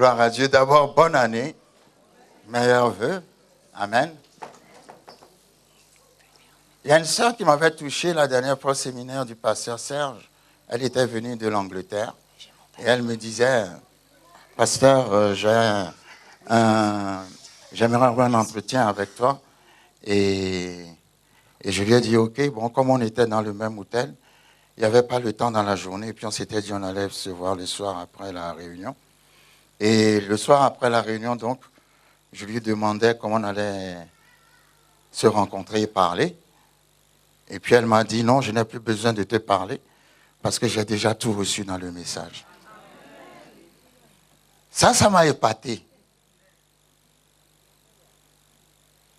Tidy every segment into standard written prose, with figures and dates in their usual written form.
Gloire à Dieu. D'abord, bonne année. Meilleurs vœux. Amen. Il y a une sœur qui m'avait touché la dernière fois au séminaire du pasteur Serge. Elle était venue de l'Angleterre. Et elle me disait, pasteur, j'aimerais avoir un entretien avec toi. Et je lui ai dit, ok, bon, comme on était dans le même hôtel, il n'y avait pas le temps dans la journée. Et puis on s'était dit, on allait se voir le soir après la réunion. Et le soir après la réunion, donc, je lui demandais comment on allait se rencontrer et parler. Et puis elle m'a dit, non, je n'ai plus besoin de te parler parce que j'ai déjà tout reçu dans le message. Ça m'a épaté.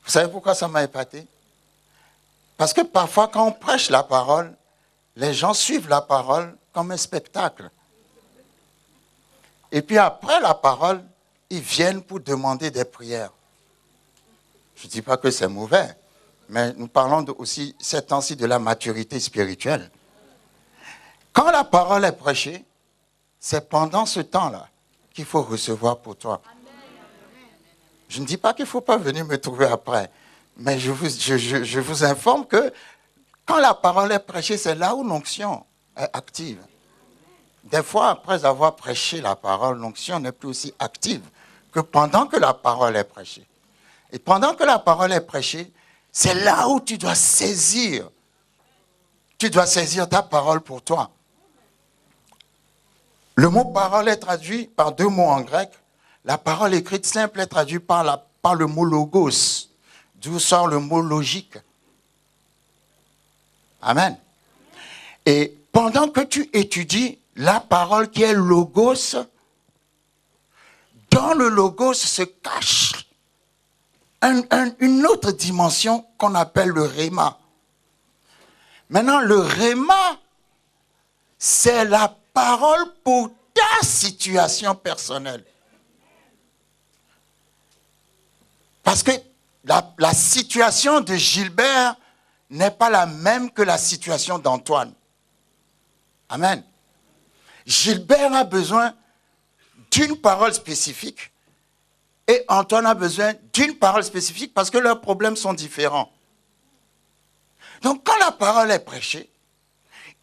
Vous savez pourquoi ça m'a épaté? Parce que parfois, quand on prêche la parole, les gens suivent la parole comme un spectacle. Et puis après la parole, ils viennent pour demander des prières. Je ne dis pas que c'est mauvais, mais nous parlons aussi ces temps-ci de la maturité spirituelle. Quand la parole est prêchée, c'est pendant ce temps-là qu'il faut recevoir pour toi. Je ne dis pas qu'il ne faut pas venir me trouver après, mais je vous informe que quand la parole est prêchée, c'est là où l'onction est active. Des fois, après avoir prêché la parole, l'onction n'est plus aussi active que pendant que la parole est prêchée. Et pendant que la parole est prêchée, c'est là où tu dois saisir. Tu dois saisir ta parole pour toi. Le mot parole est traduit par deux mots en grec. La parole écrite simple est traduite par le mot logos, d'où sort le mot logique. Amen. Et pendant que tu étudies la parole qui est logos, dans le logos se cache une autre dimension qu'on appelle le rhéma. Maintenant, le rhéma, c'est la parole pour ta situation personnelle. Parce que la situation de Gilbert n'est pas la même que la situation d'Antoine. Amen. Gilbert a besoin d'une parole spécifique et Antoine a besoin d'une parole spécifique parce que leurs problèmes sont différents. Donc quand la parole est prêchée,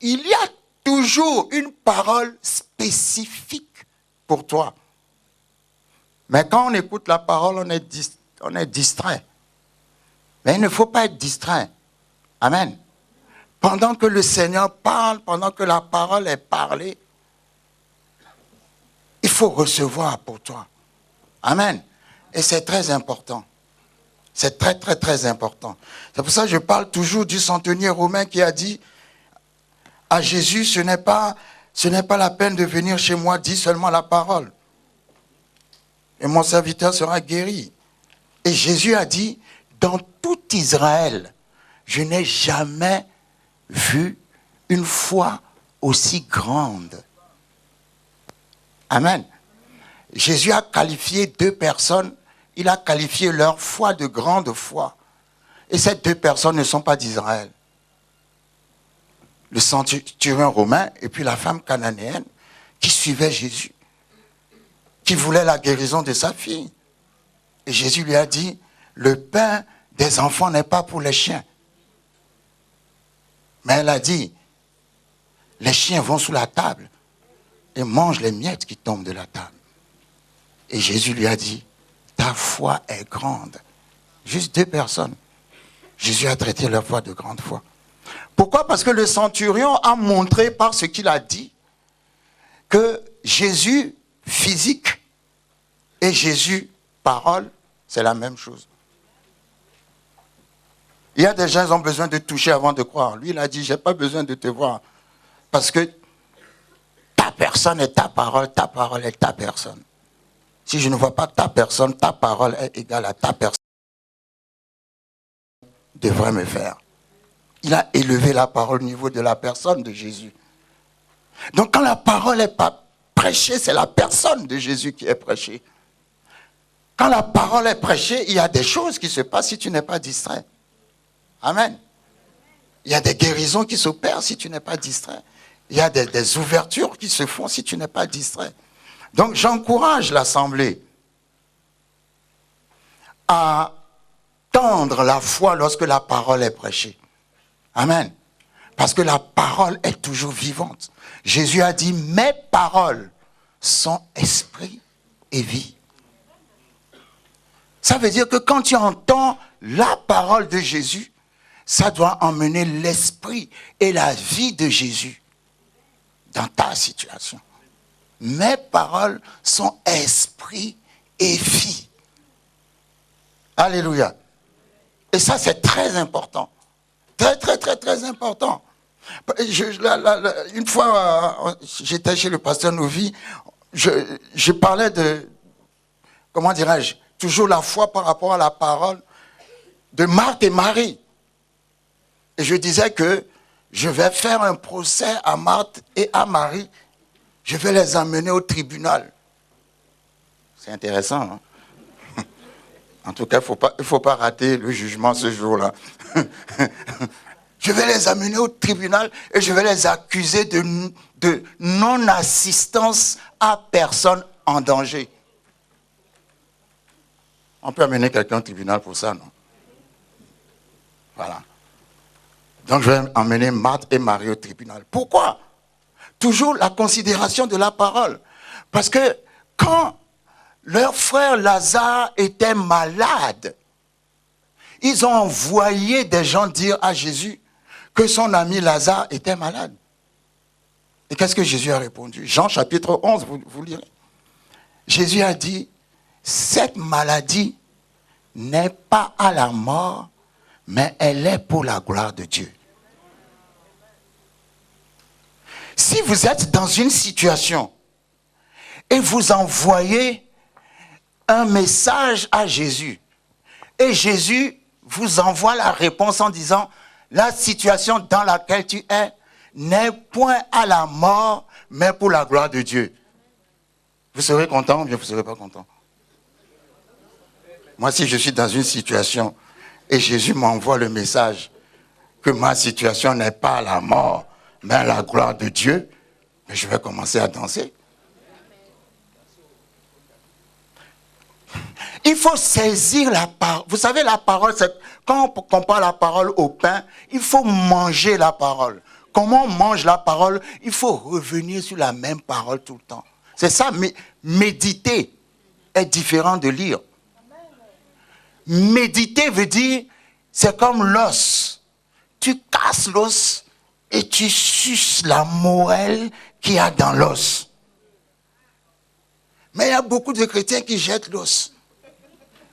il y a toujours une parole spécifique pour toi. Mais quand on écoute la parole, on est distrait. Mais il ne faut pas être distrait. Amen. Pendant que le Seigneur parle, pendant que la parole est parlée, il faut recevoir pour toi. Amen. Et c'est très important. C'est très, très, très important. C'est pour ça que je parle toujours du centenier romain qui a dit à Jésus, ce n'est pas la peine de venir chez moi, dis seulement la parole. Et mon serviteur sera guéri. Et Jésus a dit, dans tout Israël, je n'ai jamais vu une foi aussi grande. Amen. Jésus a qualifié deux personnes, il a qualifié leur foi de grande foi. Et ces deux personnes ne sont pas d'Israël. Le centurion romain et puis la femme cananéenne qui suivait Jésus, qui voulait la guérison de sa fille. Et Jésus lui a dit, le pain des enfants n'est pas pour les chiens. Mais elle a dit, les chiens vont sous la table et mangent les miettes qui tombent de la table. Et Jésus lui a dit, ta foi est grande. Juste deux personnes. Jésus a traité leur foi de grande foi. Pourquoi? Parce que le centurion a montré par ce qu'il a dit que Jésus physique et Jésus parole, c'est la même chose. Il y a des gens qui ont besoin de toucher avant de croire. Lui, il a dit, je n'ai pas besoin de te voir. Parce que ta personne est ta parole est ta personne. Si je ne vois pas ta personne, ta parole est égale à ta personne. Devrait me faire. Il a élevé la parole au niveau de la personne de Jésus. Donc quand la parole n'est pas prêchée, c'est la personne de Jésus qui est prêchée. Quand la parole est prêchée, il y a des choses qui se passent si tu n'es pas distrait. Amen. Il y a des guérisons qui s'opèrent si tu n'es pas distrait. Il y a des ouvertures qui se font si tu n'es pas distrait. Donc j'encourage l'Assemblée à tendre la foi lorsque la parole est prêchée. Amen. Parce que la parole est toujours vivante. Jésus a dit, mes paroles sont esprit et vie. Ça veut dire que quand tu entends la parole de Jésus, ça doit emmener l'esprit et la vie de Jésus dans ta situation. Mes paroles sont esprit et vie. Alléluia. Et ça, c'est très important. Très, très, très, très important. Une fois, j'étais chez le pasteur Novi, je parlais de, comment dirais-je, toujours la foi par rapport à la parole de Marthe et Marie. Et je disais que je vais faire un procès à Marthe et à Marie. Je vais les emmener au tribunal. C'est intéressant, hein? En tout cas, il ne faut pas rater le jugement ce jour-là. Je vais les amener au tribunal et je vais les accuser de non-assistance à personne en danger. On peut amener quelqu'un au tribunal pour ça, non? Voilà. Donc je vais emmener Marthe et Marie au tribunal. Pourquoi? Toujours la considération de la parole. Parce que quand leur frère Lazare était malade, ils ont envoyé des gens dire à Jésus que son ami Lazare était malade. Et qu'est-ce que Jésus a répondu? Jean chapitre 11, vous lirez. Jésus a dit, cette maladie n'est pas à la mort, mais elle est pour la gloire de Dieu. Si vous êtes dans une situation et vous envoyez un message à Jésus, et Jésus vous envoie la réponse en disant, la situation dans laquelle tu es n'est point à la mort, mais pour la gloire de Dieu. Vous serez content ou bien vous ne serez pas content? Moi, si je suis dans une situation et Jésus m'envoie le message que ma situation n'est pas à la mort, mais à la gloire de Dieu, je vais commencer à danser. Il faut saisir la parole. Vous savez, la parole, c'est quand on compare la parole au pain, il faut manger la parole. Comment on mange la parole? Il faut revenir sur la même parole tout le temps. C'est ça, mais méditer est différent de lire. Méditer veut dire, c'est comme l'os. Tu casses l'os et tu suces la moelle qu'il y a dans l'os. Mais il y a beaucoup de chrétiens qui jettent l'os.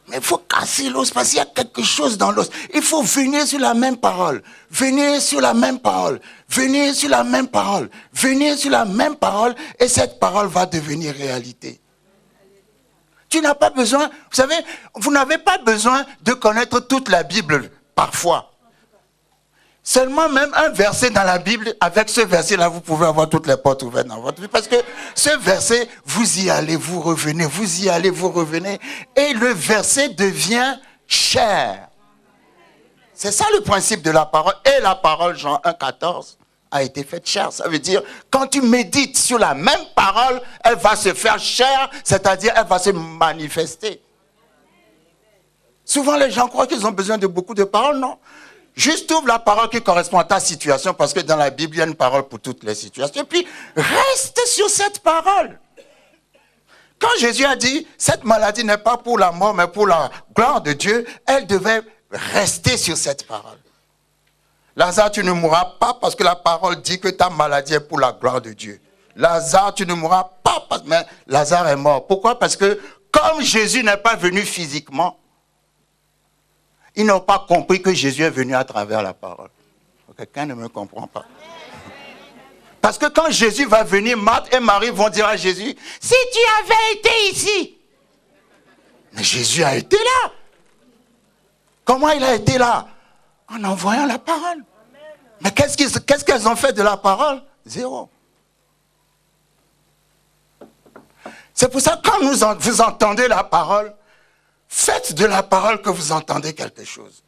Mais il faut casser l'os parce qu'il y a quelque chose dans l'os. Il faut venir sur la même parole. Venir sur la même parole. Venir sur la même parole. Venir sur la même parole et cette parole va devenir réalité. Tu n'as pas besoin, vous savez, vous n'avez pas besoin de connaître toute la Bible parfois. Seulement même un verset dans la Bible, avec ce verset-là, vous pouvez avoir toutes les portes ouvertes dans votre vie. Parce que ce verset, vous y allez, vous revenez, vous y allez, vous revenez. Et le verset devient chair. C'est ça le principe de la parole. Et la parole, Jean 1,14, a été faite chair. Ça veut dire, quand tu médites sur la même parole, elle va se faire chair, c'est-à-dire elle va se manifester. Souvent, les gens croient qu'ils ont besoin de beaucoup de paroles, non? Juste ouvre la parole qui correspond à ta situation, parce que dans la Bible, il y a une parole pour toutes les situations. Et puis, reste sur cette parole. Quand Jésus a dit, cette maladie n'est pas pour la mort, mais pour la gloire de Dieu, elle devait rester sur cette parole. Lazare, tu ne mourras pas parce que la parole dit que ta maladie est pour la gloire de Dieu. Lazare, tu ne mourras pas, mais Lazare est mort. Pourquoi? Parce que comme Jésus n'est pas venu physiquement, Ils n'ont pas compris que Jésus est venu à travers la parole. Quelqu'un ne me comprend pas. Parce que quand Jésus va venir, Marthe et Marie vont dire à Jésus, si tu avais été ici. Mais Jésus a été là. Comment il a été là? En envoyant la parole. Mais qu'est-ce qu'elles ont fait de la parole? Zéro. C'est pour ça que quand vous entendez la parole, faites de la parole que vous entendez quelque chose.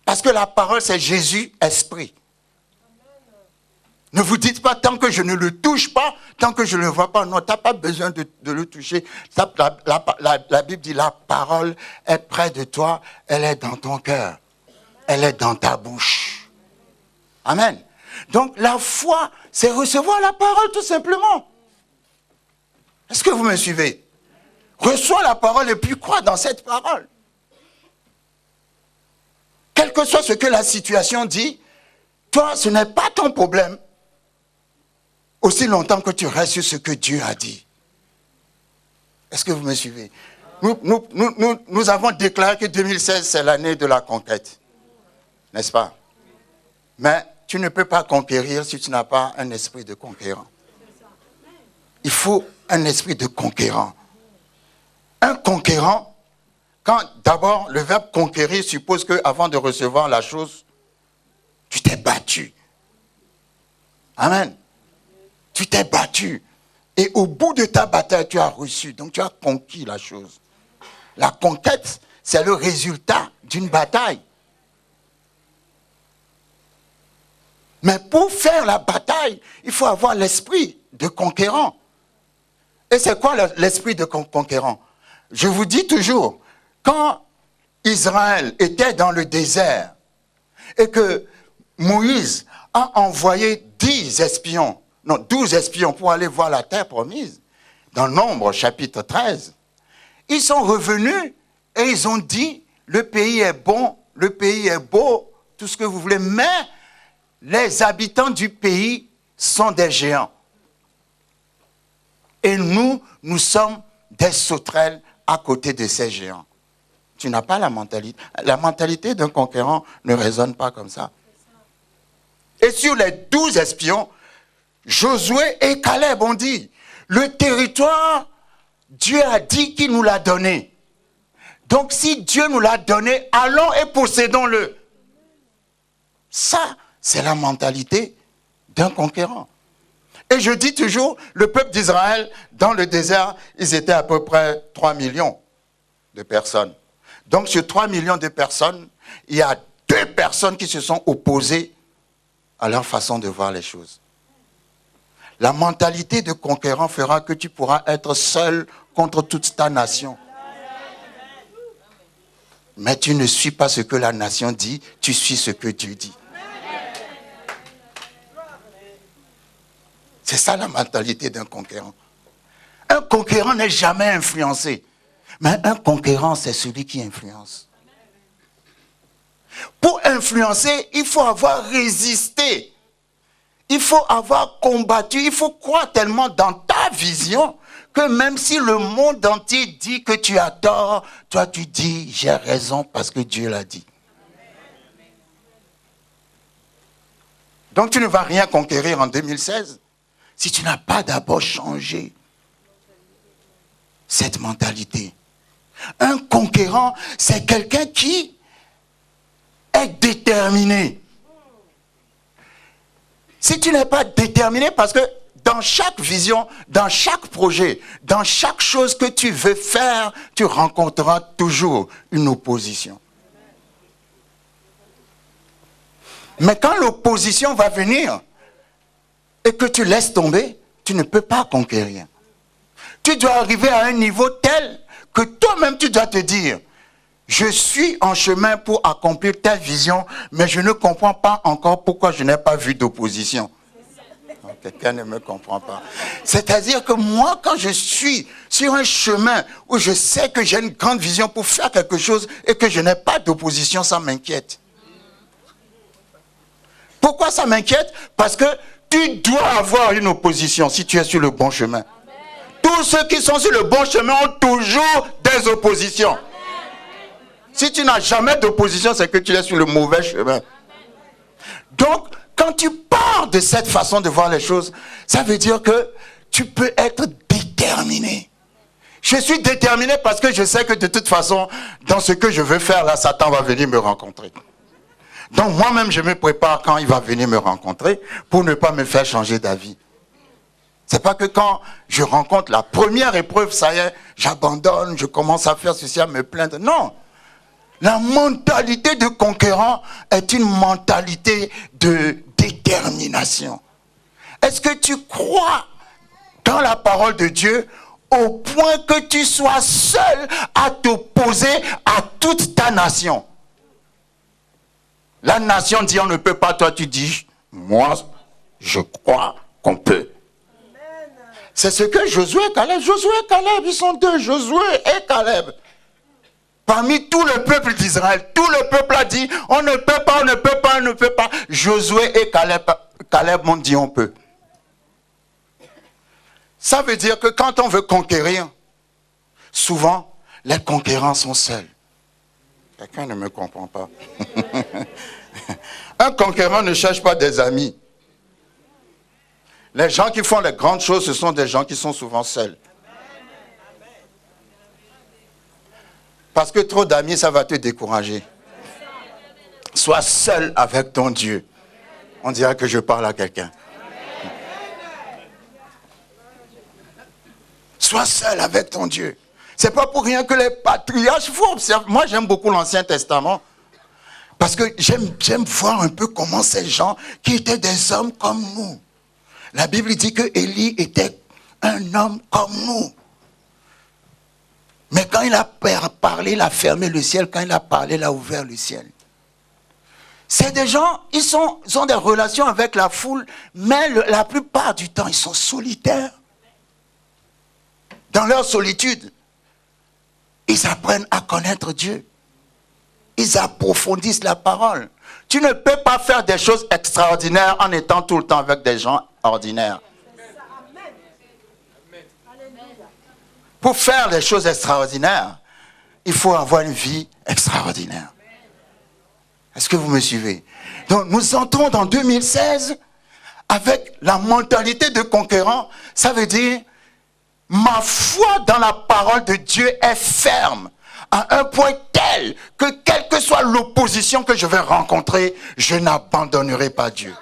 Parce que la parole, c'est Jésus, esprit. Ne vous dites pas, tant que je ne le touche pas, tant que je ne le vois pas. Non, tu n'as pas besoin de le toucher. La Bible dit, la parole est près de toi, elle est dans ton cœur. Elle est dans ta bouche. Amen. Donc la foi, c'est recevoir la parole tout simplement. Est-ce que vous me suivez? Reçois la parole et puis crois dans cette parole. Quel que soit ce que la situation dit, toi, ce n'est pas ton problème. Aussi longtemps que tu restes sur ce que Dieu a dit. Est-ce que vous me suivez? Nous avons déclaré que 2016, c'est l'année de la conquête. N'est-ce pas? Mais tu ne peux pas conquérir si tu n'as pas un esprit de conquérant. Il faut un esprit de conquérant. Un conquérant, quand d'abord le verbe conquérir suppose qu'avant de recevoir la chose, tu t'es battu. Amen. Tu t'es battu. Et au bout de ta bataille, tu as reçu. Donc tu as conquis la chose. La conquête, c'est le résultat d'une bataille. Mais pour faire la bataille, il faut avoir l'esprit de conquérant. Et c'est quoi l'esprit de conquérant? Je vous dis toujours, quand Israël était dans le désert et que Moïse a envoyé 12 espions pour aller voir la terre promise, dans Nombre chapitre 13, ils sont revenus et ils ont dit, le pays est bon, le pays est beau, tout ce que vous voulez, mais les habitants du pays sont des géants. Et nous sommes des sauterelles à côté de ces géants. Tu n'as pas la mentalité. La mentalité d'un conquérant ne résonne pas comme ça. Et sur les 12 espions, Josué et Caleb ont dit, le territoire, Dieu a dit qu'il nous l'a donné. Donc si Dieu nous l'a donné, allons et possédons-le. Ça, c'est la mentalité d'un conquérant. Et je dis toujours, le peuple d'Israël, dans le désert, ils étaient à peu près 3 millions de personnes. Donc sur 3 millions de personnes, il y a 2 personnes qui se sont opposées à leur façon de voir les choses. La mentalité de conquérant fera que tu pourras être seul contre toute ta nation. Mais tu ne suis pas ce que la nation dit, tu suis ce que Dieu dit. C'est ça la mentalité d'un conquérant. Un conquérant n'est jamais influencé. Mais un conquérant, c'est celui qui influence. Pour influencer, il faut avoir résisté. Il faut avoir combattu. Il faut croire tellement dans ta vision que même si le monde entier dit que tu as tort, toi tu dis j'ai raison parce que Dieu l'a dit. Donc tu ne vas rien conquérir en 2016 si tu n'as pas d'abord changé cette mentalité. Un conquérant, c'est quelqu'un qui est déterminé. Si tu n'es pas déterminé, parce que dans chaque vision, dans chaque projet, dans chaque chose que tu veux faire, tu rencontreras toujours une opposition. Mais quand l'opposition va venir et que tu laisses tomber, tu ne peux pas conquérir. Tu dois arriver à un niveau tel que toi-même tu dois te dire, je suis en chemin pour accomplir ta vision, mais je ne comprends pas encore pourquoi je n'ai pas vu d'opposition. Quelqu'un ne me comprend pas. C'est-à-dire que moi, quand je suis sur un chemin où je sais que j'ai une grande vision pour faire quelque chose et que je n'ai pas d'opposition, ça m'inquiète. Pourquoi ça m'inquiète? Parce que tu dois avoir une opposition si tu es sur le bon chemin. Tous ceux qui sont sur le bon chemin ont toujours des oppositions. Si tu n'as jamais d'opposition, c'est que tu es sur le mauvais chemin. Donc, quand tu pars de cette façon de voir les choses, ça veut dire que tu peux être déterminé. Je suis déterminé parce que je sais que de toute façon, dans ce que je veux faire, là, Satan va venir me rencontrer. Donc moi-même, je me prépare quand il va venir me rencontrer pour ne pas me faire changer d'avis. C'est pas que quand je rencontre la première épreuve, ça y est, j'abandonne, je commence à faire ceci, à me plaindre. Non. La mentalité de conquérant est une mentalité de détermination. Est-ce que tu crois dans la parole de Dieu au point que tu sois seul à t'opposer à toute ta nation? La nation dit on ne peut pas, toi tu dis moi je crois qu'on peut. C'est ce que Josué et Caleb, ils sont deux, Josué et Caleb. Parmi tout le peuple d'Israël, tout le peuple a dit on ne peut pas, on ne peut pas, on ne peut pas. Josué et Caleb m'ont dit on peut. Ça veut dire que quand on veut conquérir, souvent les conquérants sont seuls. Quelqu'un ne me comprend pas. Un conquérant ne cherche pas des amis. Les gens qui font les grandes choses, ce sont des gens qui sont souvent seuls. Parce que trop d'amis, ça va te décourager. Sois seul avec ton Dieu. On dirait que je parle à quelqu'un. Sois seul avec ton Dieu. C'est pas pour rien que les patriarches, il faut observer. Moi, j'aime beaucoup l'Ancien Testament. Parce que j'aime voir un peu comment ces gens qui étaient des hommes comme nous. La Bible dit que Élie était un homme comme nous. Mais quand il a parlé, il a fermé le ciel. Quand il a parlé, il a ouvert le ciel. C'est des gens, ils ont des relations avec la foule, mais la plupart du temps, ils sont solitaires. Dans leur solitude, ils apprennent à connaître Dieu. Ils approfondissent la parole. Tu ne peux pas faire des choses extraordinaires en étant tout le temps avec des gens ordinaires. Pour faire des choses extraordinaires, il faut avoir une vie extraordinaire. Est-ce que vous me suivez? Donc nous entrons dans 2016 avec la mentalité de conquérant. Ça veut dire, ma foi dans la parole de Dieu est ferme à un point tel que quelle que soit l'opposition que je vais rencontrer, je n'abandonnerai pas Dieu.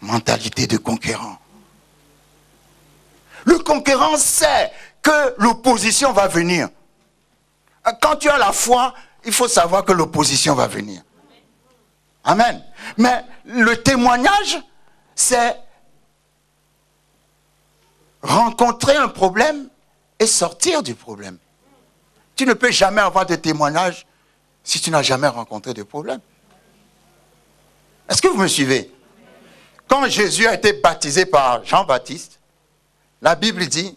Mentalité de conquérant. Le conquérant sait que l'opposition va venir. Quand tu as la foi, il faut savoir que l'opposition va venir. Amen. Mais le témoignage, c'est rencontrer un problème et sortir du problème. Tu ne peux jamais avoir de témoignage si tu n'as jamais rencontré de problème. Est-ce que vous me suivez? Quand Jésus a été baptisé par Jean-Baptiste, la Bible dit,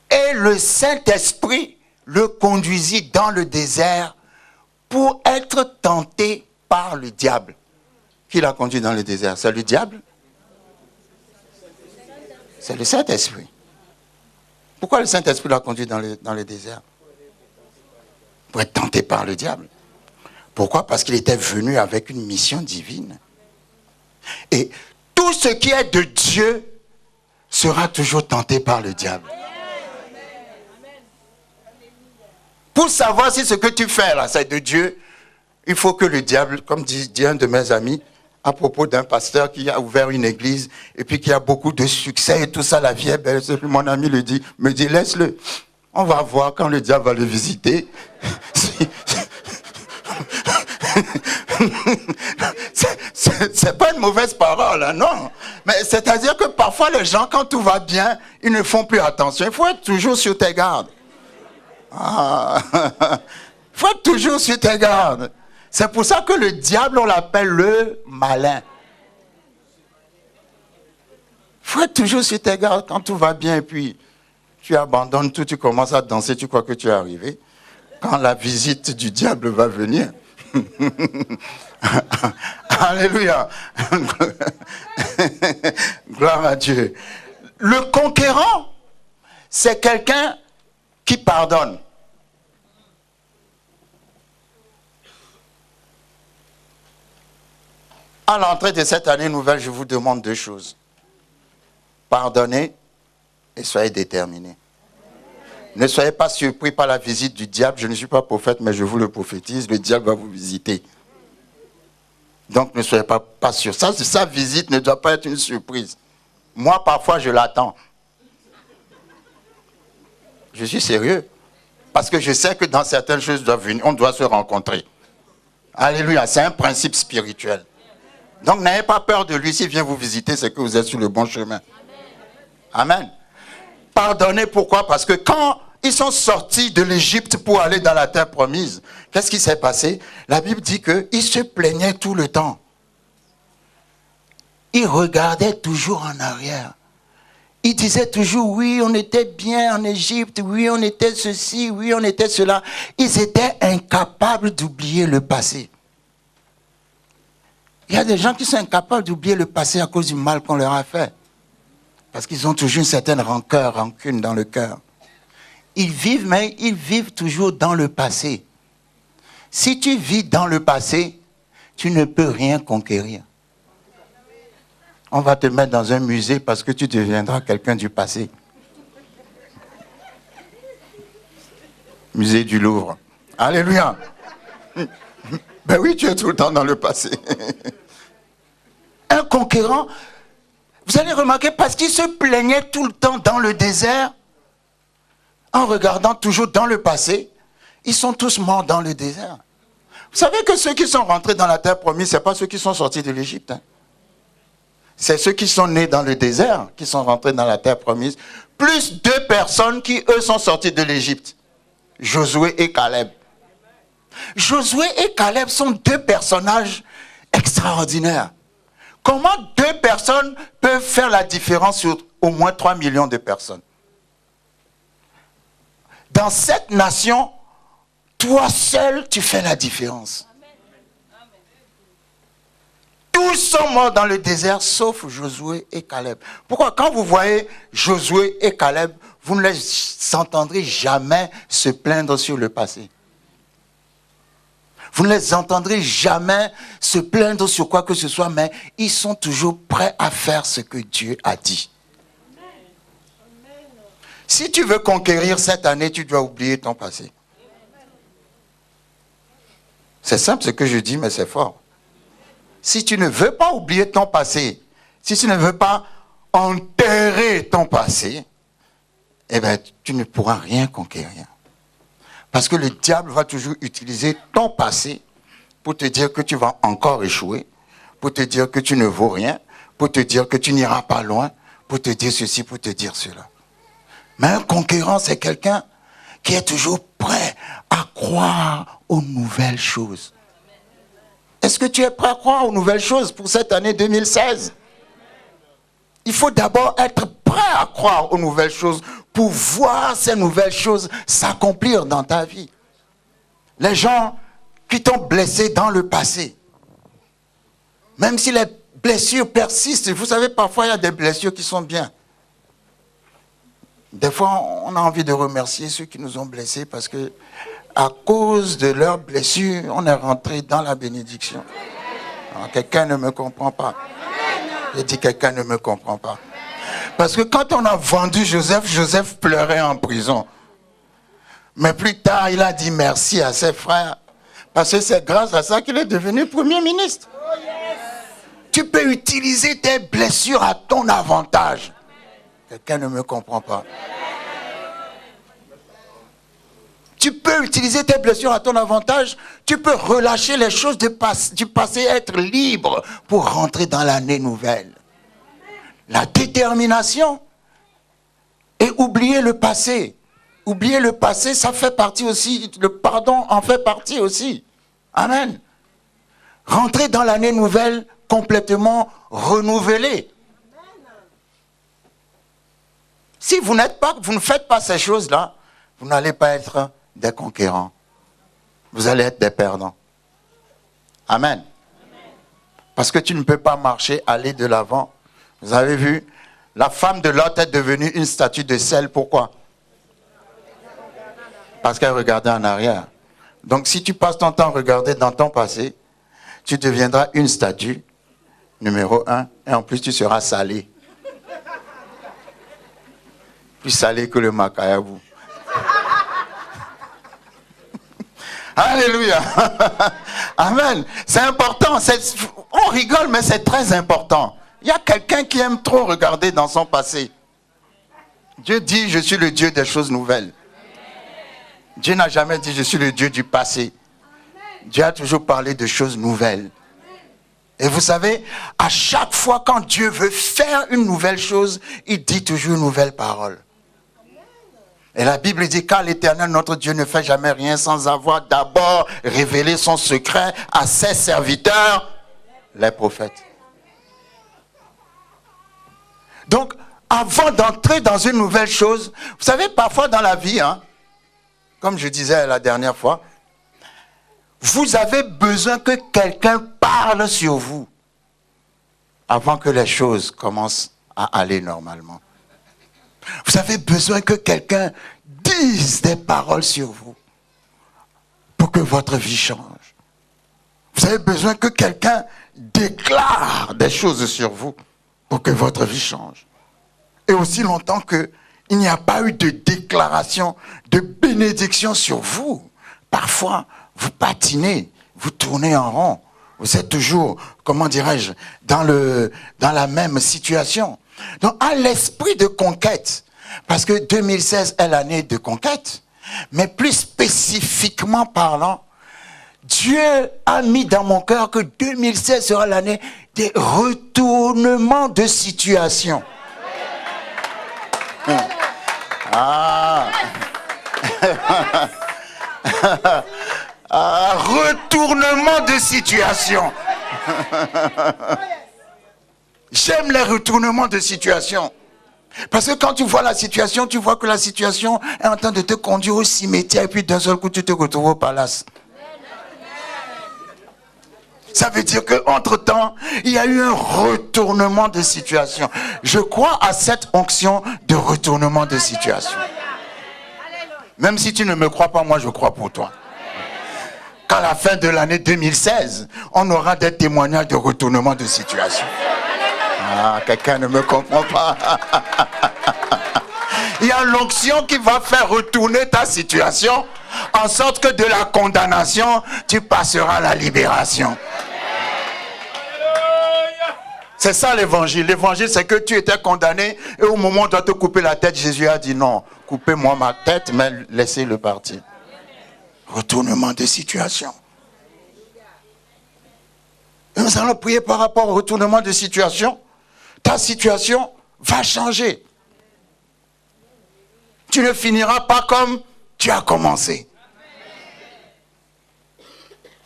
et le Saint-Esprit le conduisit dans le désert pour être tenté par le diable. Qui l'a conduit dans le désert? C'est le diable? C'est le Saint-Esprit. Pourquoi le Saint-Esprit l'a conduit dans le désert? Pour être tenté par le diable. Pourquoi? Parce qu'il était venu avec une mission divine. Et tout ce qui est de Dieu sera toujours tenté par le diable. Pour savoir si ce que tu fais là, c'est de Dieu, il faut que le diable, comme dit un de mes amis, à propos d'un pasteur qui a ouvert une église et puis qui a beaucoup de succès et tout ça, la vie est belle. Mon ami me dit, laisse-le. On va voir quand le diable va le visiter. C'est pas une mauvaise parole, hein, non. Mais c'est-à-dire que parfois les gens, quand tout va bien, ils ne font plus attention. Il faut être toujours sur tes gardes. Il faut être toujours sur tes gardes. C'est pour ça que le diable, on l'appelle le malin. Il faut être toujours sur tes gardes quand tout va bien et puis tu abandonnes tout, tu commences à danser, tu crois que tu es arrivé. Quand la visite du diable va venir, alléluia, gloire à Dieu. Le conquérant c'est quelqu'un qui pardonne. À l'entrée de cette année nouvelle, je vous demande 2 choses. Pardonnez et soyez déterminés. Ne soyez pas surpris par la visite du diable. Je ne suis pas prophète, mais je vous le prophétise. Le diable va vous visiter. Donc ne soyez pas sûr. Sa visite ne doit pas être une surprise. Moi, parfois, je l'attends. Je suis sérieux. Parce que je sais que dans certaines choses doivent venir, on doit se rencontrer. Alléluia, c'est un principe spirituel. Donc n'ayez pas peur de lui. S'il vient vous visiter, c'est que vous êtes sur le bon chemin. Amen. Pardonnez, pourquoi? Parce que quand ils sont sortis de l'Égypte pour aller dans la terre promise, qu'est-ce qui s'est passé? La Bible dit qu'ils se plaignaient tout le temps. Ils regardaient toujours en arrière. Ils disaient toujours, oui, on était bien en Égypte, oui, on était ceci, oui, on était cela. Ils étaient incapables d'oublier le passé. Il y a des gens qui sont incapables d'oublier le passé à cause du mal qu'on leur a fait. Parce qu'ils ont toujours une certaine rancœur, rancune dans le cœur. Ils vivent, mais ils vivent toujours dans le passé. Si tu vis dans le passé, tu ne peux rien conquérir. On va te mettre dans un musée parce que tu deviendras quelqu'un du passé. Musée du Louvre. Alléluia. Ben oui, tu es tout le temps dans le passé. Un conquérant, vous allez remarquer, parce qu'il se plaignait tout le temps dans le désert, en regardant toujours dans le passé, ils sont tous morts dans le désert. Vous savez que ceux qui sont rentrés dans la terre promise, ce n'est pas ceux qui sont sortis de l'Égypte. Hein. C'est ceux qui sont nés dans le désert qui sont rentrés dans la terre promise, plus 2 personnes qui, eux, sont sortis de l'Égypte. Josué et Caleb. Josué et Caleb sont 2 personnages extraordinaires. Comment 2 personnes peuvent faire la différence sur au moins 3 millions de personnes? Dans cette nation, toi seul, tu fais la différence. Tous sont morts dans le désert, sauf Josué et Caleb. Pourquoi? Quand vous voyez Josué et Caleb, vous ne les entendrez jamais se plaindre sur le passé. Vous ne les entendrez jamais se plaindre sur quoi que ce soit, mais ils sont toujours prêts à faire ce que Dieu a dit. Si tu veux conquérir cette année, tu dois oublier ton passé. C'est simple ce que je dis, mais c'est fort. Si tu ne veux pas oublier ton passé, si tu ne veux pas enterrer ton passé, eh bien, tu ne pourras rien conquérir. Parce que le diable va toujours utiliser ton passé pour te dire que tu vas encore échouer, pour te dire que tu ne vaux rien, pour te dire que tu n'iras pas loin, pour te dire ceci, pour te dire cela. Mais un conquérant, c'est quelqu'un qui est toujours prêt à croire aux nouvelles choses. Est-ce que tu es prêt à croire aux nouvelles choses pour cette année 2016? Il faut d'abord être prêt à croire aux nouvelles choses pour voir ces nouvelles choses s'accomplir dans ta vie. Les gens qui t'ont blessé dans le passé, même si les blessures persistent, vous savez, parfois il y a des blessures qui sont bien. Des fois, on a envie de remercier ceux qui nous ont blessés parce que à cause de leurs blessures, on est rentré dans la bénédiction. Alors, quelqu'un ne me comprend pas. J'ai dit quelqu'un ne me comprend pas. Parce que quand on a vendu Joseph, Joseph pleurait en prison. Mais plus tard, il a dit merci à ses frères. Parce que c'est grâce à ça qu'il est devenu Premier ministre. Tu peux utiliser tes blessures à ton avantage. Quelqu'un ne me comprend pas. Tu peux utiliser tes blessures à ton avantage. Tu peux relâcher les choses du passé, être libre pour rentrer dans l'année nouvelle. La détermination et oublier le passé. Oublier le passé, ça fait partie aussi, le pardon en fait partie aussi. Amen. Rentrer dans l'année nouvelle complètement renouvelée. Si vous ne faites pas ces choses-là, vous n'allez pas être des conquérants. Vous allez être des perdants. Amen. Parce que tu ne peux pas marcher, aller de l'avant. Vous avez vu, la femme de Lot est devenue une statue de sel. Pourquoi? parce qu'elle regardait en arrière. Donc si tu passes ton temps à regarder dans ton passé, tu deviendras une statue, numéro 1, et en plus tu seras salé. Plus salé que le macayabou. Alléluia. Amen. C'est important. On rigole, mais c'est très important. Il y a quelqu'un qui aime trop regarder dans son passé. Dieu dit, je suis le Dieu des choses nouvelles. Dieu n'a jamais dit, je suis le Dieu du passé. Dieu a toujours parlé de choses nouvelles. Et vous savez, à chaque fois quand Dieu veut faire une nouvelle chose, il dit toujours une nouvelle parole. Et la Bible dit, car l'Éternel, notre Dieu, ne fait jamais rien sans avoir d'abord révélé son secret à ses serviteurs, les prophètes. Donc, avant d'entrer dans une nouvelle chose, vous savez, parfois dans la vie, comme je disais la dernière fois, vous avez besoin que quelqu'un parle sur vous avant que les choses commencent à aller normalement. Vous avez besoin que quelqu'un dise des paroles sur vous pour que votre vie change. Vous avez besoin que quelqu'un déclare des choses sur vous pour que votre vie change. Et aussi longtemps qu'il n'y a pas eu de déclaration, de bénédiction sur vous, parfois vous patinez, vous tournez en rond. Vous êtes toujours, comment dirais-je, dans la même situation. Donc, à l'esprit de conquête, parce que 2016 est l'année de conquête, mais plus spécifiquement parlant, Dieu a mis dans mon cœur que 2016 sera l'année des retournements de situation. Retournement de situation. J'aime les retournements de situation. Parce que quand tu vois la situation, tu vois que la situation est en train de te conduire au cimetière et puis d'un seul coup tu te retrouves au palace. Ça veut dire qu'entre-temps, il y a eu un retournement de situation. Je crois à cette onction de retournement de situation. Même si tu ne me crois pas, moi je crois pour toi. Qu'à la fin de l'année 2016, on aura des témoignages de retournement de situation. Ah, quelqu'un ne me comprend pas. Il y a l'onction qui va faire retourner ta situation, en sorte que de la condamnation, tu passeras à la libération. C'est ça l'évangile. L'évangile, c'est que tu étais condamné et au moment où on doit te couper la tête, Jésus a dit non, coupez-moi ma tête, mais laissez-le partir. Retournement de situation. Et nous allons prier par rapport au retournement de situation. Ta situation va changer. Tu ne finiras pas comme tu as commencé.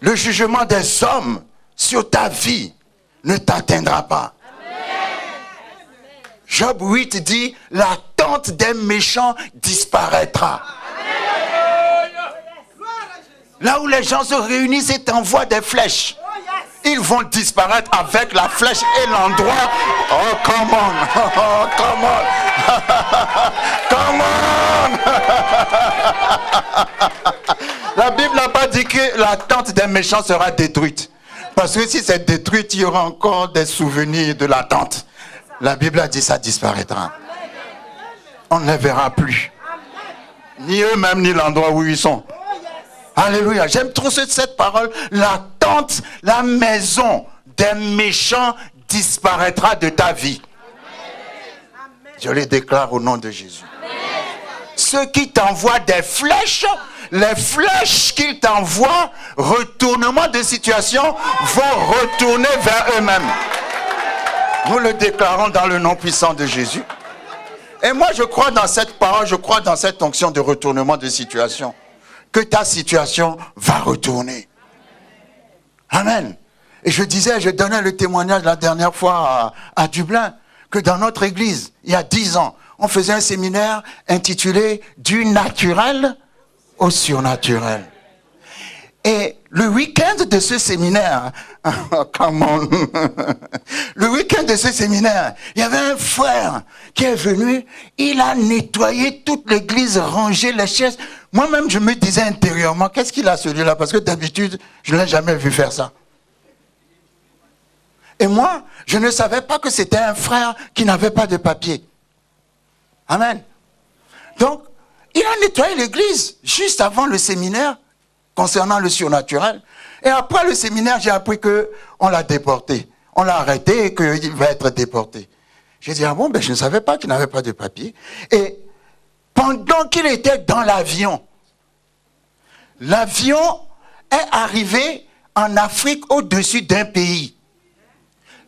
Le jugement des hommes sur ta vie ne t'atteindra pas. Job 8 dit, la tente des méchants disparaîtra. Là où les gens se réunissent et t'envoient des flèches, ils vont disparaître avec la flèche et l'endroit. Oh, come on. Oh, come on. Come on. La Bible n'a pas dit que la tente des méchants sera détruite. Parce que si c'est détruite, il y aura encore des souvenirs de la tente. La Bible a dit ça disparaîtra. On ne les verra plus. Ni eux-mêmes, ni l'endroit où ils sont. Alléluia. J'aime trop cette parole. La tente, la maison des méchants disparaîtra de ta vie. Je les déclare au nom de Jésus. Ceux qui t'envoient des flèches, les flèches qu'ils t'envoient, retournement de situation, vont retourner vers eux-mêmes. Nous le déclarons dans le nom puissant de Jésus. Et moi, je crois dans cette parole, je crois dans cette onction de retournement de situation. Que ta situation va retourner. Amen. Et je donnais le témoignage la dernière fois à Dublin, que dans notre église, il y a 10 ans, on faisait un séminaire intitulé « Du naturel au surnaturel ». Et le week-end de ce séminaire, Come on. Le week-end de ce séminaire, il y avait un frère qui est venu, il a nettoyé toute l'église, rangé les chaises. Moi-même, je me disais intérieurement, qu'est-ce qu'il a celui-là? Parce que d'habitude, je ne l'ai jamais vu faire ça. Et moi, je ne savais pas que c'était un frère qui n'avait pas de papier. Amen. Donc, il a nettoyé l'église juste avant le séminaire concernant le surnaturel. Et après le séminaire, j'ai appris qu'on l'a déporté. On l'a arrêté et qu'il va être déporté. J'ai dit, ah bon, ben je ne savais pas qu'il n'avait pas de papier. Et pendant qu'il était dans l'avion, l'avion est arrivé en Afrique au-dessus d'un pays.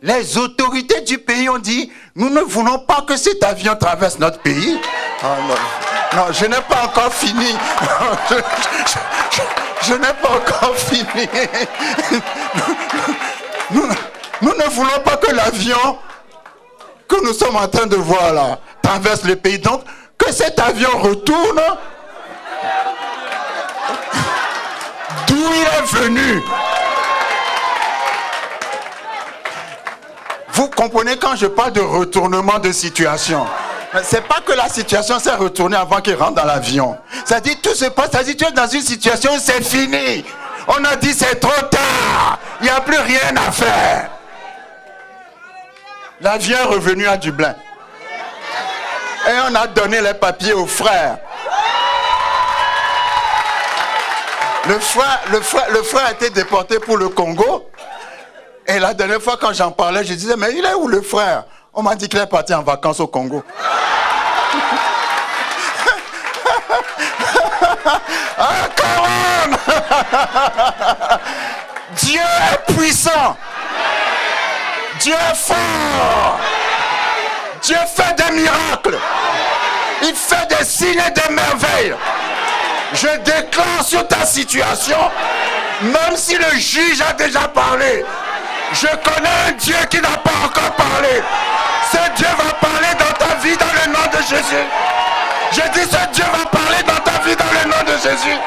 Les autorités du pays ont dit, nous ne voulons pas que cet avion traverse notre pays. Oh non, non, je n'ai pas encore fini. Je n'ai pas encore fini. Nous ne voulons pas que l'avion que nous sommes en train de voir là traverse le pays. Donc, que cet avion retourne d'où il est venu. Vous comprenez quand je parle de retournement de situation. C'est pas que la situation s'est retournée avant qu'il rentre dans l'avion. Ça dit tout se passe, ça dit tu es dans une situation, c'est fini. On a dit c'est trop tard. Il n'y a plus rien à faire. L'avion est revenu à Dublin. Et on a donné les papiers aux frères. Le frère a été déporté pour le Congo. Et la dernière fois quand j'en parlais, je disais, mais il est où le frère? On m'a dit qu'il est parti en vacances au Congo. Ah, come on! Dieu est puissant. Dieu est fort. Dieu fait des miracles. Il fait des signes et des merveilles. Je déclare sur ta situation, même si le juge a déjà parlé, je connais un Dieu qui n'a pas encore parlé. Ce Dieu va parler dans ta vie dans le nom de Jésus. Je dis ce Dieu va parler dans ta vie dans le nom de Jésus.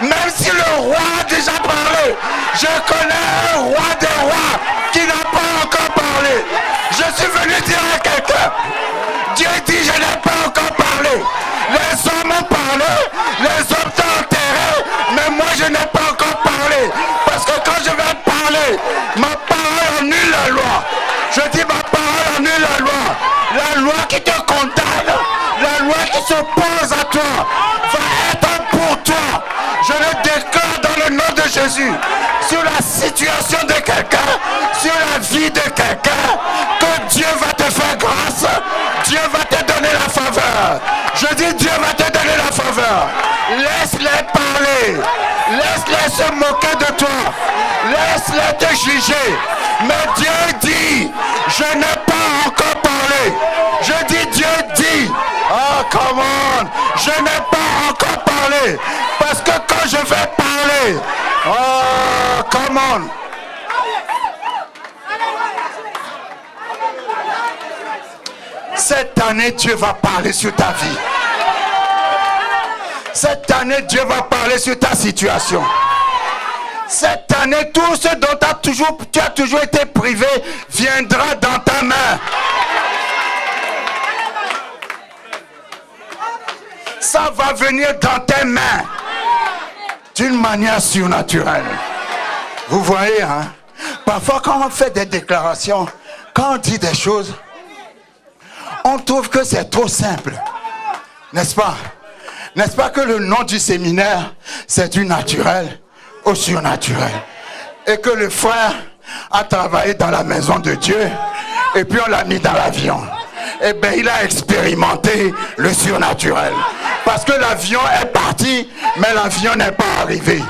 Même si le roi a déjà parlé, je connais un roi des rois qui n'a pas encore parlé. Je suis venu dire à quelqu'un, Dieu dit je n'ai pas encore parlé. Les hommes ont parlé, les hommes t'ont enterré, mais moi je n'ai pas encore parlé. Parce que quand je vais parler, ma parole annule la loi. Je dis ma parole annule la loi. La loi qui te condamne, la loi qui s'oppose à toi, va être pour toi. Je le déclare dans le nom de Jésus. Sur la situation de quelqu'un, sur la vie de quelqu'un, que Dieu va te faire grâce. Dieu va te donner la faveur. Je dis Dieu va te donner la faveur. Laisse-les parler. Laisse-les se moquer de toi. Laisse-les te juger. Mais Dieu dit, je n'ai pas encore parlé. Je dis Dieu dit, oh come on, je n'ai pas encore parlé. Parce que quand je vais parler, oh come on. Cette année, Dieu va parler sur ta vie. Cette année, Dieu va parler sur ta situation. Cette année, tout ce dont tu as toujours été privé viendra dans ta main. Ça va venir dans tes mains d'une manière surnaturelle. Vous voyez, hein? Parfois, quand on fait des déclarations, quand on dit des choses, on trouve que c'est trop simple. N'est-ce pas? N'est-ce pas que le nom du séminaire, c'est du naturel au surnaturel? Et que le frère a travaillé dans la maison de Dieu et puis on l'a mis dans l'avion. Eh bien, il a expérimenté le surnaturel. Parce que l'avion est parti, mais l'avion n'est pas arrivé.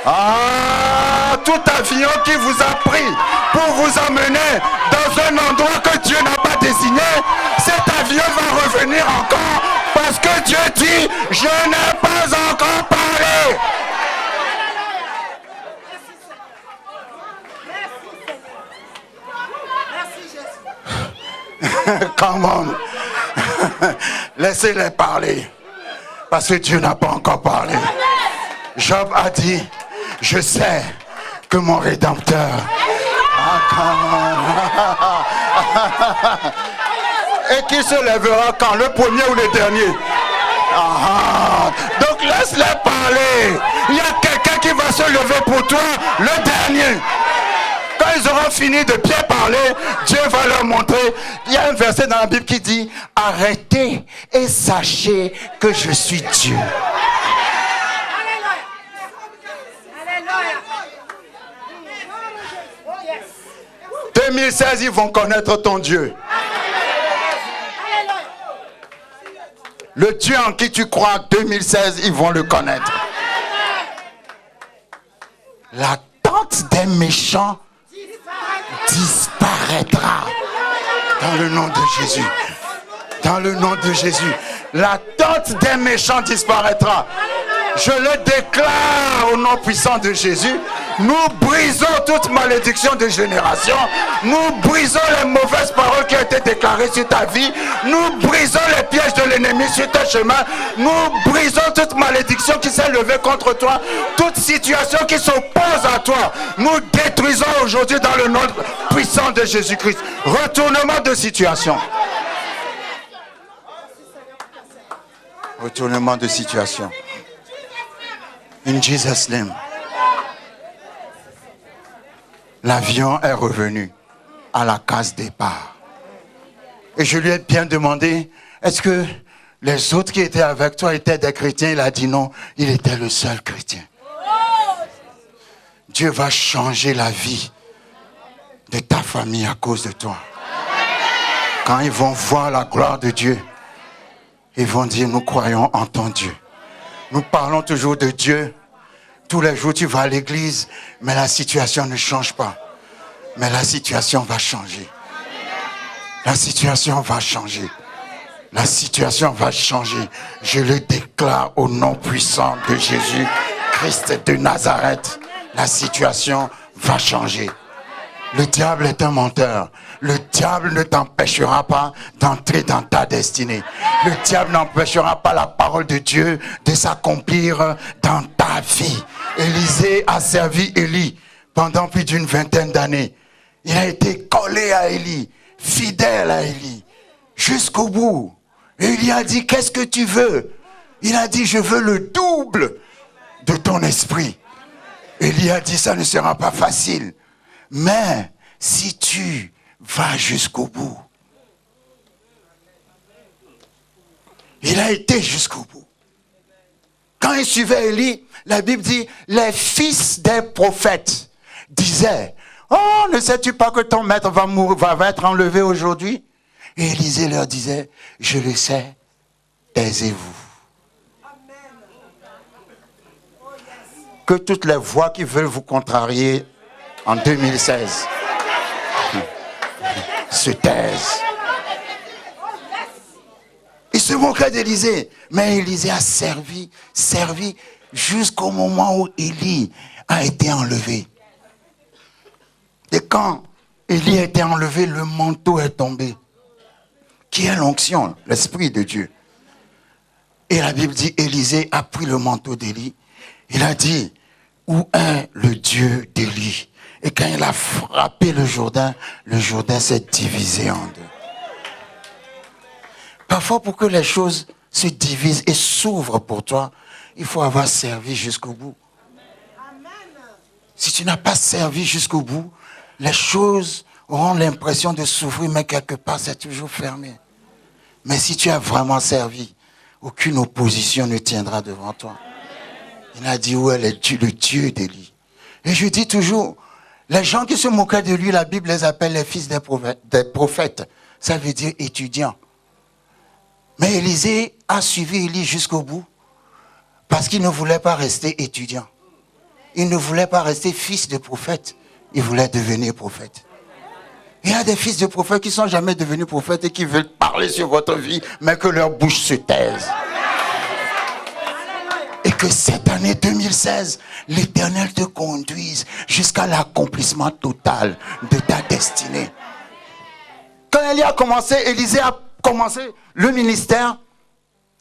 Ah, tout avion qui vous a pris pour vous emmener dans un endroit que Dieu n'a pas désigné, cet avion va revenir encore parce que Dieu dit, je n'ai pas encore parlé. Come on. Laissez-les parler. Parce que Dieu n'a pas encore parlé. Job a dit, je sais que mon Rédempteur Et qui se lèvera quand? Le premier ou le dernier? Donc laisse-les parler. Il y a quelqu'un qui va se lever pour toi, le dernier. Quand ils auront fini de bien parler, Dieu va leur montrer. Il y a un verset dans la Bible qui dit: arrêtez et sachez que je suis Dieu. 2016, ils vont connaître ton Dieu. Le Dieu en qui tu crois, 2016, ils vont le connaître. La tente des méchants disparaîtra. Dans le nom de Jésus. Dans le nom de Jésus. La tente des méchants disparaîtra. Je le déclare au nom puissant de Jésus. Nous brisons toute malédiction de génération. Nous brisons les mauvaises paroles qui ont été déclarées sur ta vie. Nous brisons les pièges de l'ennemi sur ton chemin. Nous brisons toute malédiction qui s'est levée contre toi. Toute situation qui s'oppose à toi. Nous détruisons aujourd'hui dans le nom puissant de Jésus-Christ. Retournement de situation. Retournement de situation. In Jesus' name. L'avion est revenu à la case départ. Et je lui ai bien demandé, est-ce que les autres qui étaient avec toi étaient des chrétiens? Il a dit non, il était le seul chrétien. Dieu va changer la vie de ta famille à cause de toi. Quand ils vont voir la gloire de Dieu, ils vont dire, nous croyons en ton Dieu. Nous parlons toujours de Dieu. Tous les jours, tu vas à l'église, mais la situation ne change pas. Mais la situation va changer. La situation va changer. La situation va changer. Je le déclare au nom puissant de Jésus, Christ de Nazareth. La situation va changer. Le diable est un menteur. Le diable ne t'empêchera pas d'entrer dans ta destinée. Le diable n'empêchera pas la parole de Dieu de s'accomplir dans ta vie. Élisée a servi Élie pendant plus d'une vingtaine d'années. Il a été collé à Élie, fidèle à Élie, jusqu'au bout. Et Élie a dit, qu'est-ce que tu veux? Il a dit, je veux le double de ton esprit. Élie a dit, ça ne sera pas facile. Mais si tu vas jusqu'au bout. Il a été jusqu'au bout. Quand il suivait Élie, la Bible dit, les fils des prophètes disaient, oh, ne sais-tu pas que ton maître va mourir, va être enlevé aujourd'hui? Et Élisée leur disait, je le sais, taisez-vous. Que toutes les voix qui veulent vous contrarier en 2016 se taisent. Il se moquait d'Élisée, mais Élisée a servi jusqu'au moment où Élie a été enlevé. Et quand Élie a été enlevé, le manteau est tombé. Qui est l'onction? L'Esprit de Dieu. Et la Bible dit, Élisée a pris le manteau d'Élie. Il a dit, où est le Dieu d'Élie? Et quand il a frappé le Jourdain s'est divisé en deux. Parfois, pour que les choses se divisent et s'ouvrent pour toi, il faut avoir servi jusqu'au bout. Si tu n'as pas servi jusqu'au bout, les choses auront l'impression de s'ouvrir, mais quelque part, c'est toujours fermé. Mais si tu as vraiment servi, aucune opposition ne tiendra devant toi. Il a dit, où est le Dieu d'Élie? Et je dis toujours, les gens qui se moquaient de lui, la Bible les appelle les fils des prophètes. Ça veut dire étudiants. Mais Élisée a suivi Élie jusqu'au bout parce qu'il ne voulait pas rester étudiant. Il ne voulait pas rester fils de prophète. Il voulait devenir prophète. Il y a des fils de prophètes qui ne sont jamais devenus prophètes et qui veulent parler sur votre vie, mais que leur bouche se taise. Et que cette année 2016, l'Éternel te conduise jusqu'à l'accomplissement total de ta destinée. Quand Élisée a commencé le ministère,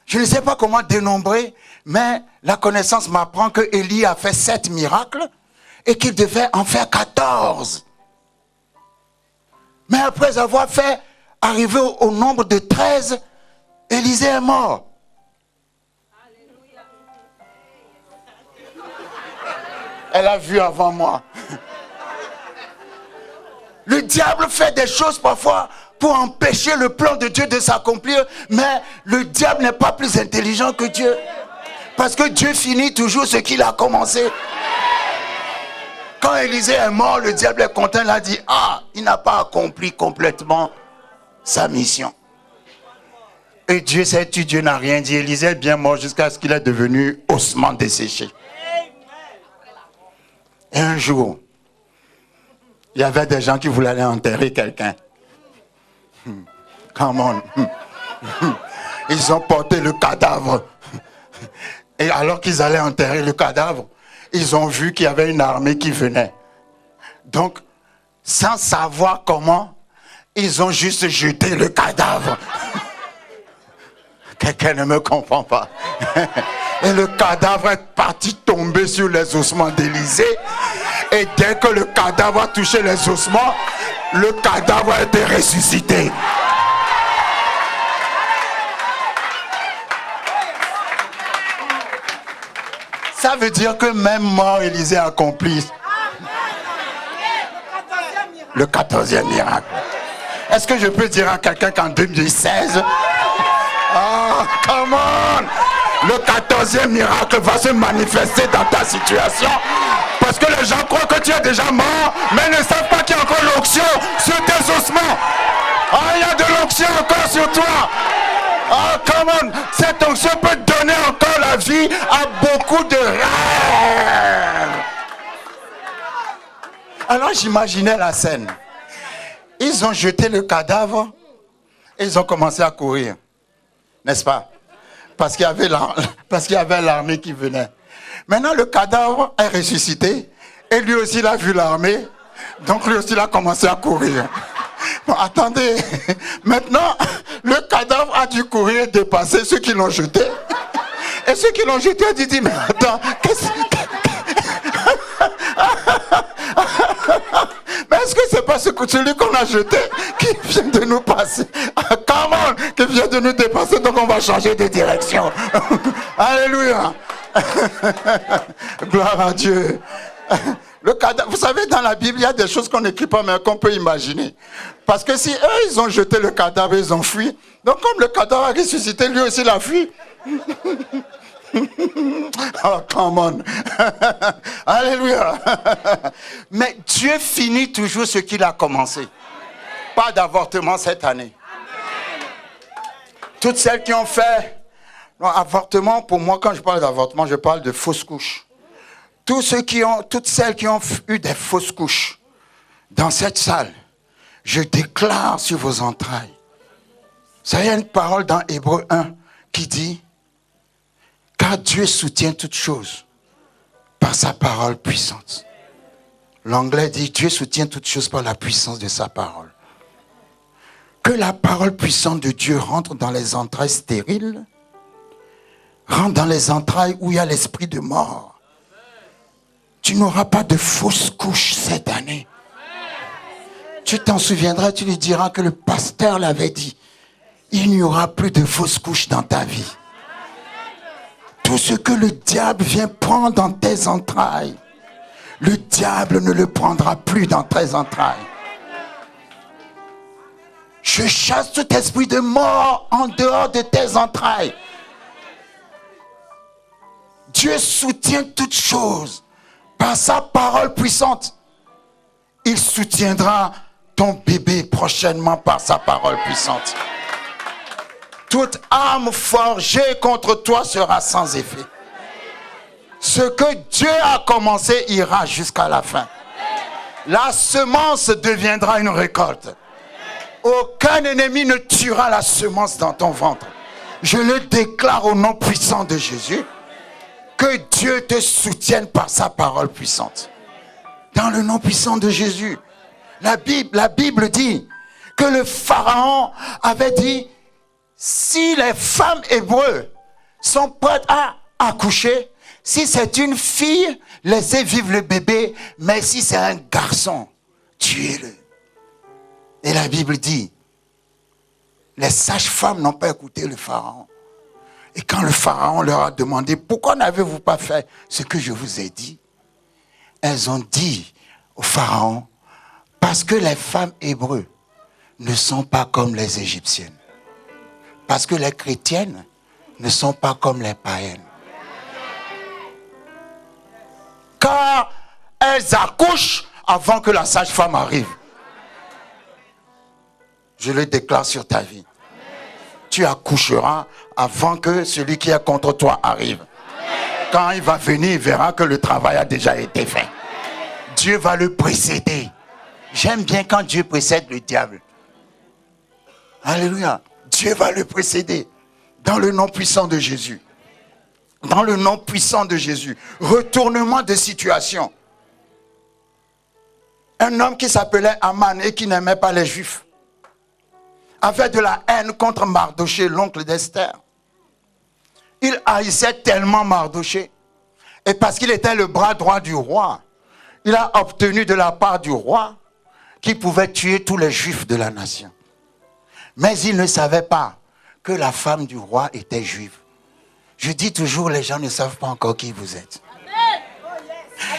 je ne sais pas comment dénombrer, mais la connaissance m'apprend que Élie a fait 7 miracles et qu'il devait en faire 14. Mais après avoir fait arriver au nombre de 13, Élisée est mort. Elle a vu avant moi. Le diable fait des choses parfois pour empêcher le plan de Dieu de s'accomplir, mais le diable n'est pas plus intelligent que Dieu. Parce que Dieu finit toujours ce qu'il a commencé. Quand Élisée est mort, le diable est content, il a dit, il n'a pas accompli complètement sa mission. Et Dieu sait, Dieu n'a rien dit. Élisée est bien mort jusqu'à ce qu'il est devenu ossement desséché. Et un jour, il y avait des gens qui voulaient aller enterrer quelqu'un. Come on. Ils ont porté le cadavre. Et alors qu'ils allaient enterrer le cadavre, ils ont vu qu'il y avait une armée qui venait. Donc, sans savoir comment, ils ont juste jeté le cadavre. Quelqu'un ne me comprend pas. Et le cadavre est parti tomber sur les ossements d'Élisée. Et dès que le cadavre a touché les ossements, le cadavre a été ressuscité. Ça veut dire que même mort, Élisée a accompli le 14e miracle. Est-ce que je peux dire à quelqu'un qu'en 2016, come on, le 14e miracle va se manifester dans ta situation? Parce que les gens croient que tu es déjà mort, mais ne savent pas qu'il y a encore l'onction sur tes ossements. Il y a de l'onction encore sur toi. Come on, cette onction peut donner encore la vie à beaucoup de rêves. Alors j'imaginais la scène. Ils ont jeté le cadavre et ils ont commencé à courir. N'est-ce pas? Parce qu'il y avait l'armée qui venait. Maintenant, le cadavre est ressuscité. Et lui aussi, il a vu l'armée. Donc, lui aussi, il a commencé à courir. Bon, attendez. Maintenant, le cadavre a dû courir et dépasser ceux qui l'ont jeté. Et ceux qui l'ont jeté ont dit, mais attends, mais est-ce que c'est pas celui qu'on a jeté qui vient de nous passer? Comment? Qui vient de nous dépasser, donc on va changer de direction. Alléluia. Gloire à Dieu. Le cadavre, vous savez, dans la Bible, il y a des choses qu'on n'écrit pas, mais qu'on peut imaginer. Parce que si eux, ils ont jeté le cadavre, ils ont fui. Donc comme le cadavre a ressuscité, lui aussi, il a fui. Oh, come on. Alléluia. Mais Dieu finit toujours ce qu'il a commencé. Pas d'avortement cette année. Toutes celles qui ont fait... Non, avortement, pour moi, quand je parle d'avortement, je parle de fausses couches. Toutes celles qui ont eu des fausses couches dans cette salle, je déclare sur vos entrailles. Ça y a une parole dans Hébreux 1 qui dit, car Dieu soutient toutes choses par sa parole puissante. L'anglais dit, Dieu soutient toutes choses par la puissance de sa parole. Que la parole puissante de Dieu rentre dans les entrailles stériles, rentre dans les entrailles où il y a l'esprit de mort. Tu n'auras pas de fausses couches cette année. Tu t'en souviendras, tu lui diras que le pasteur l'avait dit. Il n'y aura plus de fausses couches dans ta vie. Tout ce que le diable vient prendre dans tes entrailles, le diable ne le prendra plus dans tes entrailles. Je chasse tout esprit de mort en dehors de tes entrailles. Dieu soutient toutes choses par sa parole puissante. Il soutiendra ton bébé prochainement par sa parole puissante. Toute arme forgée contre toi sera sans effet. Ce que Dieu a commencé ira jusqu'à la fin. La semence deviendra une récolte. Aucun ennemi ne tuera la semence dans ton ventre. Je le déclare au nom puissant de Jésus. Que Dieu te soutienne par sa parole puissante. Dans le nom puissant de Jésus. La Bible dit que le Pharaon avait dit, si les femmes hébreues sont prêtes à accoucher, si c'est une fille, laissez vivre le bébé, mais si c'est un garçon, tuez-le. Et la Bible dit, les sages-femmes n'ont pas écouté le Pharaon. Et quand le Pharaon leur a demandé, pourquoi n'avez-vous pas fait ce que je vous ai dit? Elles ont dit au Pharaon, parce que les femmes hébreues ne sont pas comme les Égyptiennes. Parce que les chrétiennes ne sont pas comme les païennes. Car elles accouchent avant que la sage-femme arrive. Je le déclare sur ta vie. Tu accoucheras avant que celui qui est contre toi arrive. Quand il va venir, il verra que le travail a déjà été fait. Dieu va le précéder. J'aime bien quand Dieu précède le diable. Alléluia. Dieu va le précéder. Dans le nom puissant de Jésus. Dans le nom puissant de Jésus. Retournement de situation. Un homme qui s'appelait Aman et qui n'aimait pas les Juifs avait de la haine contre Mardoché, l'oncle d'Esther. Il haïssait tellement Mardoché. Et parce qu'il était le bras droit du roi, il a obtenu de la part du roi qu'il pouvait tuer tous les Juifs de la nation. Mais il ne savait pas que la femme du roi était juive. Je dis toujours, les gens ne savent pas encore qui vous êtes.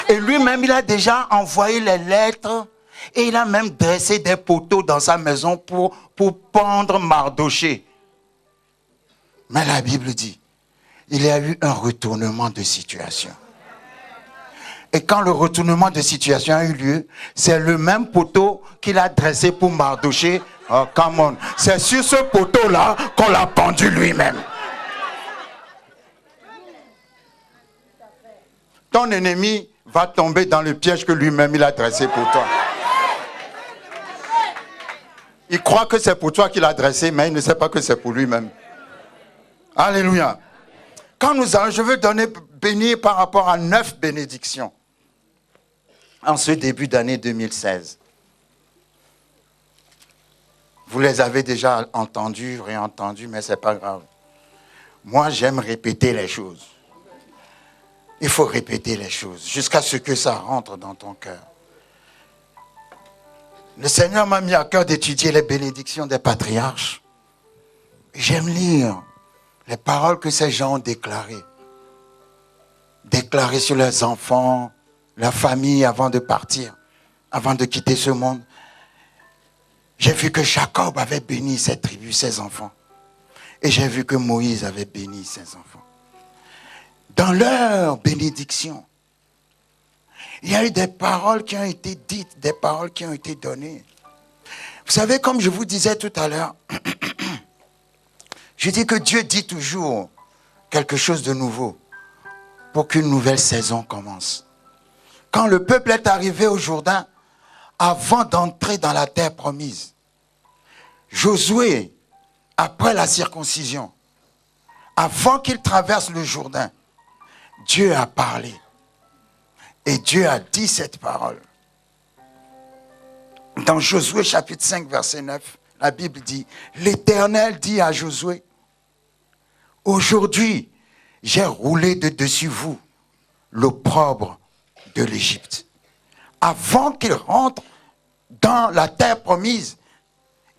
Et lui-même, il a déjà envoyé les lettres et il a même dressé des poteaux dans sa maison pour pendre Mardoché. Mais la Bible dit, il y a eu un retournement de situation. Et quand le retournement de situation a eu lieu, c'est le même poteau qu'il a dressé pour Mardoché. Oh, come on. C'est sur ce poteau-là qu'on l'a pendu lui-même. Ton ennemi va tomber dans le piège que lui-même il a dressé pour toi. Il croit que c'est pour toi qu'il a dressé, mais il ne sait pas que c'est pour lui-même. Alléluia. Quand nous allons, je veux bénir par rapport à 9 bénédictions en ce début d'année 2016. Vous les avez déjà entendues, réentendues, mais ce n'est pas grave. Moi, j'aime répéter les choses. Il faut répéter les choses jusqu'à ce que ça rentre dans ton cœur. Le Seigneur m'a mis à cœur d'étudier les bénédictions des patriarches. J'aime lire les paroles que ces gens ont déclarées. Déclarées sur leurs enfants, leur famille avant de partir, avant de quitter ce monde. J'ai vu que Jacob avait béni ses tribus, ses enfants. Et j'ai vu que Moïse avait béni ses enfants. Dans leur bénédiction, il y a eu des paroles qui ont été dites, des paroles qui ont été données. Vous savez, comme je vous disais tout à l'heure, je dis que Dieu dit toujours quelque chose de nouveau pour qu'une nouvelle saison commence. Quand le peuple est arrivé au Jourdain, avant d'entrer dans la terre promise, Josué, après la circoncision, avant qu'il traverse le Jourdain, Dieu a parlé. Et Dieu a dit cette parole. Dans Josué chapitre 5, verset 9, la Bible dit, l'Éternel dit à Josué, aujourd'hui, j'ai roulé de dessus vous l'opprobre de l'Égypte. Avant qu'il rentre dans la terre promise,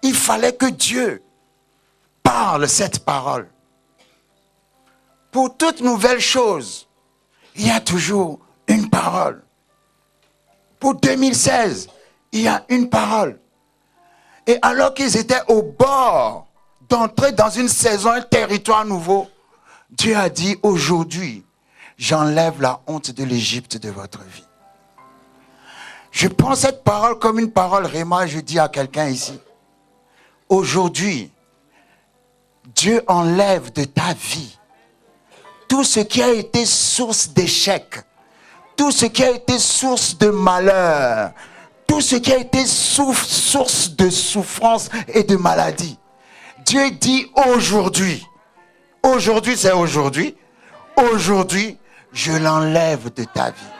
il fallait que Dieu parle cette parole. Pour toute nouvelle chose, il y a toujours une parole. Pour 2016, il y a une parole. Et alors qu'ils étaient au bord d'entrer dans une saison, un territoire nouveau, Dieu a dit, aujourd'hui, j'enlève la honte de l'Égypte de votre vie. Je prends cette parole comme une parole réma, je dis à quelqu'un ici, aujourd'hui, Dieu enlève de ta vie tout ce qui a été source d'échec, tout ce qui a été source de malheur, tout ce qui a été source de souffrance et de maladie. Dieu dit aujourd'hui, aujourd'hui c'est aujourd'hui, aujourd'hui je l'enlève de ta vie.